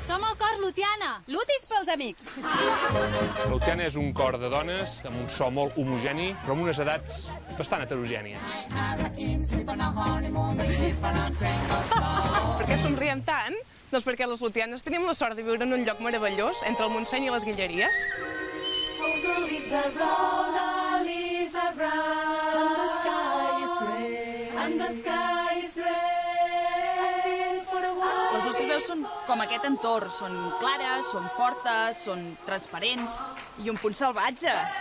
Som el cor Lutiana. Lutis pels amics. Lutiana és un cor de dones amb un so molt homogeni, però amb unes edats bastant heterogènies. Per què somriem tant? Doncs perquè les lutianes tenim la sort de viure en un lloc meravellós entre el Montseny i les Guilleries. Les nostres veus són com aquest entorn, són clares, són fortes, són transparents i un punt salvatges.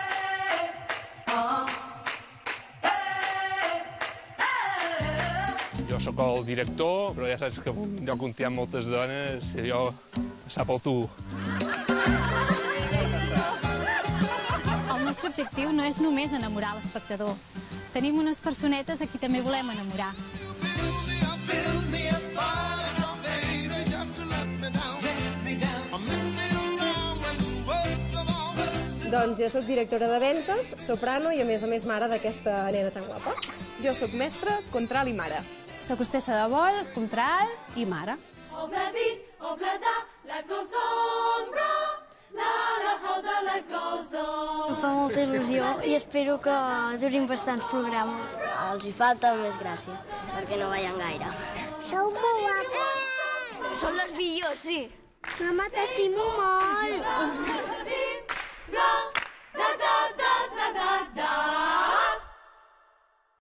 Jo sóc el director, però ja saps que en un lloc on hi ha moltes dones, jo sap el tu. El nostre objectiu no és només enamorar l'espectador. Tenim unes personetes a qui també volem enamorar. Doncs jo sóc directora de ventes, soprano i a més mare d'aquesta nena tan guapa. Jo sóc mestra, contralt i mare. Soc hostessa de vol, contralt i mare. Em fa molta il·lusió i espero que durin bastants programes. Els hi falta més gràcia, perquè no veien gaire. Sou molt guapos. Són les millors, sí. Mama, t'estimo molt.